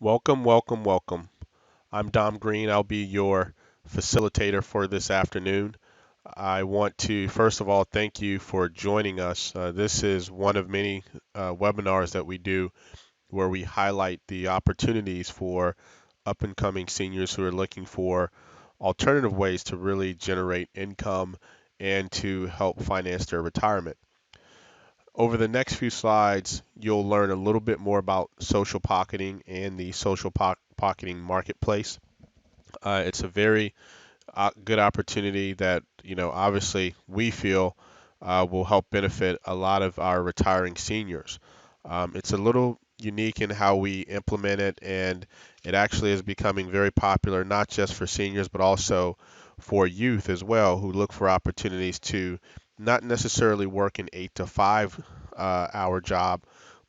Welcome, welcome, welcome. I'm Dom Green. I'll be your facilitator for this afternoon. I want to, first of all, thank you for joining us. This is one of many webinars that we do where we highlight the opportunities for up and coming seniors who are looking for alternative ways to really generate income and to help finance their retirement. Over the next few slides, you'll learn a little bit more about social pocketing and the pocketing marketplace. It's a very good opportunity that, obviously we feel will help benefit a lot of our retiring seniors. It's a little unique in how we implement it, and it actually is becoming very popular, not just for seniors, but also for youth as well, who look for opportunities to not necessarily work an 8 to 5 hour job,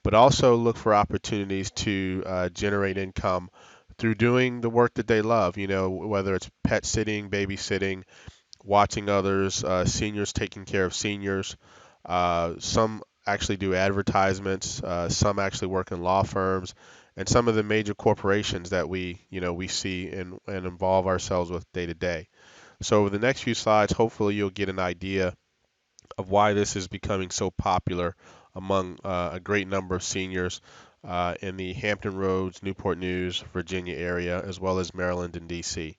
but also look for opportunities to generate income through doing the work that they love, whether it's pet sitting, babysitting, watching others, seniors taking care of seniors. Some actually do advertisements, some actually work in law firms, and some of the major corporations that we see and involve ourselves with day to day. So over the next few slides, hopefully you'll get an idea of why this is becoming so popular among a great number of seniors in the Hampton Roads, Newport News, Virginia area, as well as Maryland and DC.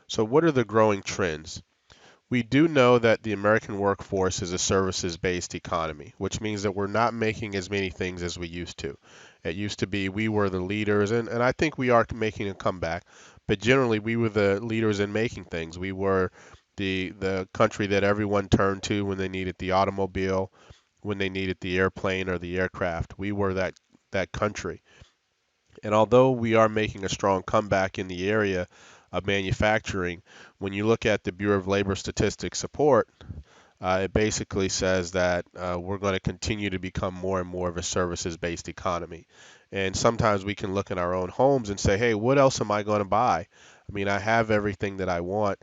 So, what are the growing trends? We do know that the American workforce is a services based economy, which means that we're not making as many things as we used to. It used to be we were the leaders, and I think we are making a comeback, but generally we were the leaders in making things. We were the country that everyone turned to when they needed the automobile, when they needed the airplane or the aircraft. We were that country. And although we are making a strong comeback in the area of manufacturing, when you look at the Bureau of Labor Statistics report, it basically says that we're going to continue to become more and more of a services-based economy. And sometimes we can look in our own homes and say, hey, what else am I going to buy? I mean, I have everything that I want.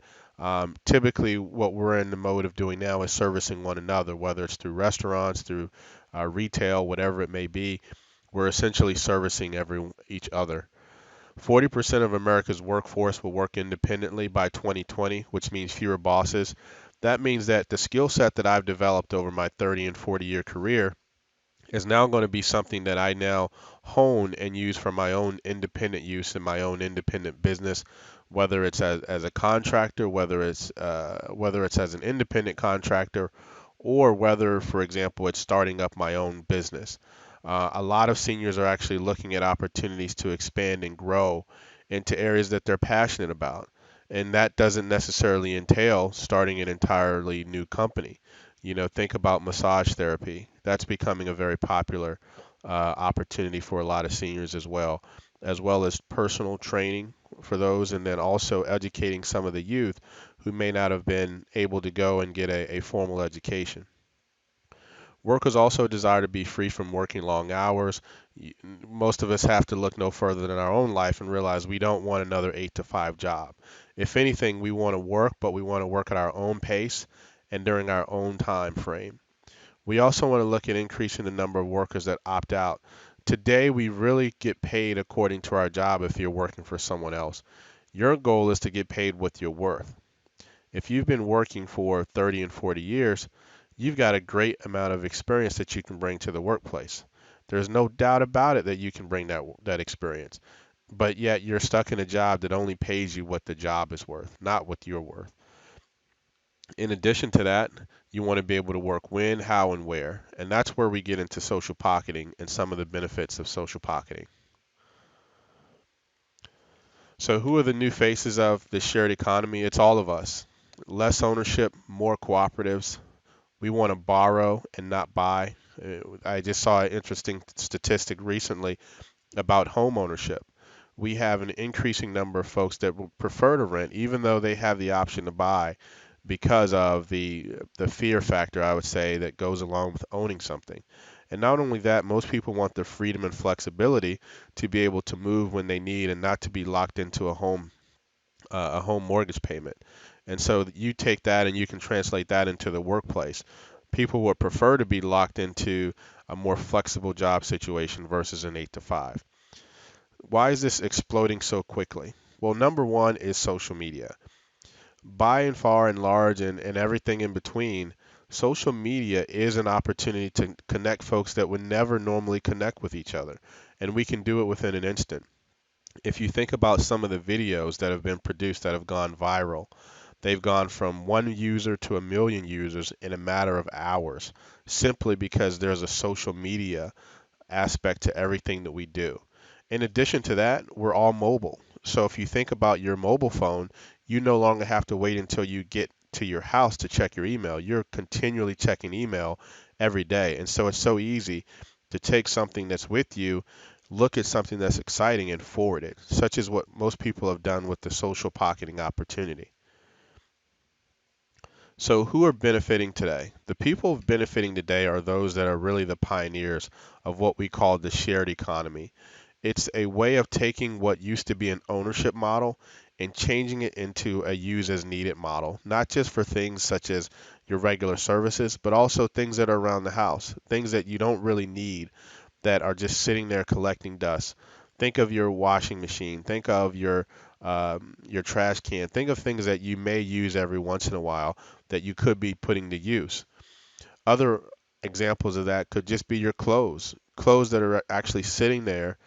Typically, what we're in the mode of doing now is servicing one another, whether it's through restaurants, through retail, whatever it may be. We're essentially servicing each other. 40% of America's workforce will work independently by 2020, which means fewer bosses. That means that the skill set that I've developed over my 30 and 40-year career is now going to be something that I now hone and use for my own independent use in my own independent business, whether it's as a contractor, whether it's as an independent contractor, or whether, for example, it's starting up my own business. A lot of seniors are actually looking at opportunities to expand and grow into areas that they're passionate about. And that doesn't necessarily entail starting an entirely new company. Think about massage therapy. That's becoming a very popular opportunity for a lot of seniors as well as personal training for those, and then also educating some of the youth who may not have been able to go and get a formal education. Workers also desire to be free from working long hours. Most of us have to look no further than our own life and realize we don't want another 8 to 5 job. If anything, we want to work, but we want to work at our own pace and during our own time frame. We also want to look at increasing the number of workers that opt out. Today, we really get paid according to our job if you're working for someone else. Your goal is to get paid what you're worth. If you've been working for 30 and 40 years, you've got a great amount of experience that you can bring to the workplace. There's no doubt about it that you can bring that experience. But yet you're stuck in a job that only pays you what the job is worth, not what you're worth. In addition to that, you want to be able to work when, how, and where. And that's where we get into social pocketing and some of the benefits of social pocketing. So, who are the new faces of the shared economy? It's all of us. Less ownership, more cooperatives. We want to borrow and not buy. I just saw an interesting statistic recently about home ownership. We have an increasing number of folks that would prefer to rent, even though they have the option to buy, because of the fear factor, I would say, that goes along with owning something. And not only that, most people want the freedom and flexibility to be able to move when they need and not to be locked into a home mortgage payment. And so you take that and you can translate that into the workplace. People would prefer to be locked into a more flexible job situation versus an 8 to 5. Why is this exploding so quickly? Well, number one is social media. By and far and large and everything in between, social media is an opportunity to connect folks that would never normally connect with each other. And we can do it within an instant. If you think about some of the videos that have been produced that have gone viral, they've gone from one user to a million users in a matter of hours, simply because there's a social media aspect to everything that we do. In addition to that, we're all mobile. So if you think about your mobile phone, you no longer have to wait until you get to your house to check your email. You're continually checking email every day. And so it's so easy to take something that's with you, look at something that's exciting, and forward it, such as what most people have done with the social pocketing opportunity. So, who are benefiting today? The people benefiting today are those that are really the pioneers of what we call the shared economy. It's a way of taking what used to be an ownership model and changing it into a use as needed model, not just for things such as your regular services, but also things that are around the house, things that you don't really need that are just sitting there collecting dust. Think of your washing machine. Think of your trash can. Think of things that you may use every once in a while that you could be putting to use. Other examples of that could just be your clothes, clothes that are actually sitting there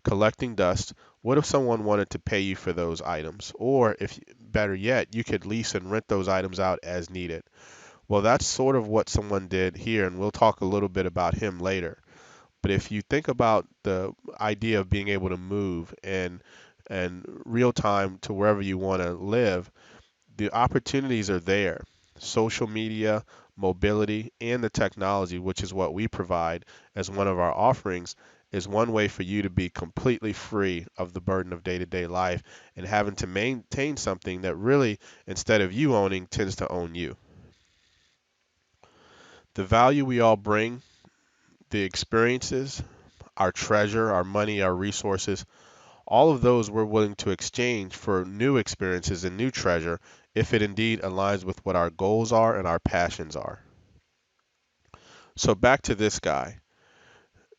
collecting dust. What if someone wanted to pay you for those items? Or if better yet, you could lease and rent those items out as needed. Well, that's sort of what someone did here, and we'll talk a little bit about him later. But if you think about the idea of being able to move and real time to wherever you want to live, the opportunities are there. Social media, mobility, and the technology, which is what we provide as one of our offerings, is one way for you to be completely free of the burden of day-to-day life and having to maintain something that really, instead of you owning, tends to own you. The value we all bring, the experiences, our treasure, our money, our resources, all of those we're willing to exchange for new experiences and new treasure if it indeed aligns with what our goals are and our passions are. So back to this guy.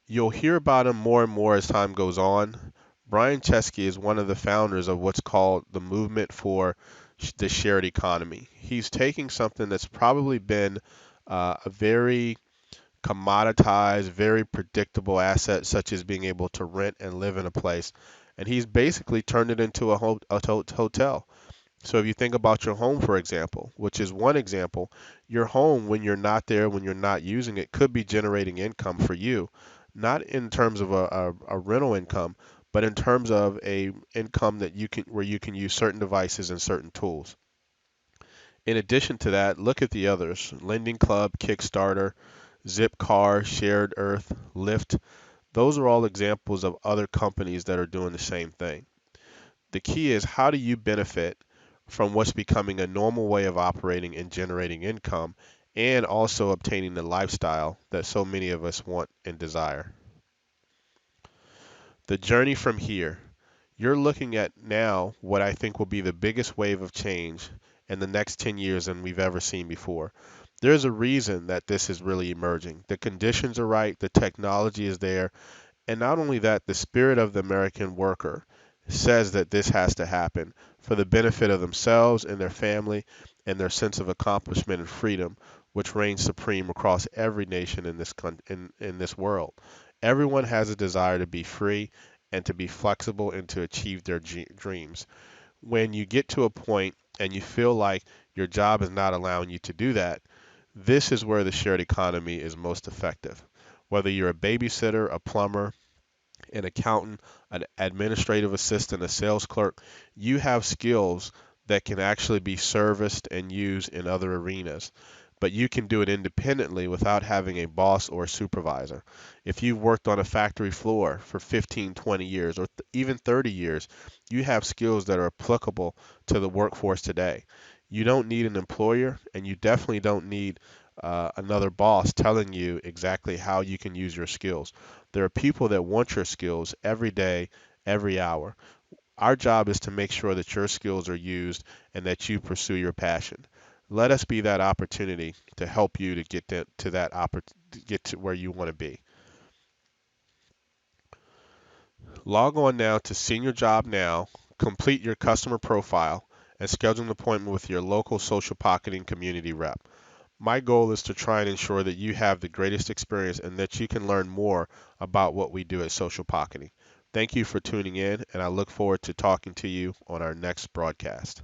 You'll hear about him more and more as time goes on. Brian Chesky is one of the founders of what's called the movement for the shared economy. He's taking something that's probably been a very commoditized, very predictable asset, such as being able to rent and live in a place. And he's basically turned it into a hotel. So if you think about your home, for example, which is one example, your home, when you're not there, when you're not using it, could be generating income for you, not in terms of a rental income, but in terms of a income that you can where you can use certain devices and certain tools. In addition to that, look at the others: Lending Club, Kickstarter, Zipcar, Shared Earth, Lyft. Those are all examples of other companies that are doing the same thing. The key is, how do you benefit from what's becoming a normal way of operating and generating income and also obtaining the lifestyle that so many of us want and desire? The journey from here. You're looking at now what I think will be the biggest wave of change in the next 10 years than we've ever seen before. There's a reason that this is really emerging. The conditions are right, the technology is there, and not only that, the spirit of the American worker says that this has to happen for the benefit of themselves and their family and their sense of accomplishment and freedom, which reigns supreme across every nation in in this world. Everyone has a desire to be free and to be flexible and to achieve their dreams. When you get to a point and you feel like your job is not allowing you to do that, this is where the shared economy is most effective. Whether you're a babysitter, a plumber, an accountant, an administrative assistant, a sales clerk, you have skills that can actually be serviced and used in other arenas. But you can do it independently without having a boss or a supervisor. If you've worked on a factory floor for 15, 20 years, or even 30 years, you have skills that are applicable to the workforce today. You don't need an employer, and you definitely don't need another boss telling you exactly how you can use your skills. There are people that want your skills every day, every hour. Our job is to make sure that your skills are used and that you pursue your passion. Let us be that opportunity to help you to get to that get to where you want to be. Log on now to Senior Job Now, complete your customer profile, and schedule an appointment with your local social pocketing community rep. My goal is to try and ensure that you have the greatest experience and that you can learn more about what we do at Social Pocketing. Thank you for tuning in, and I look forward to talking to you on our next broadcast.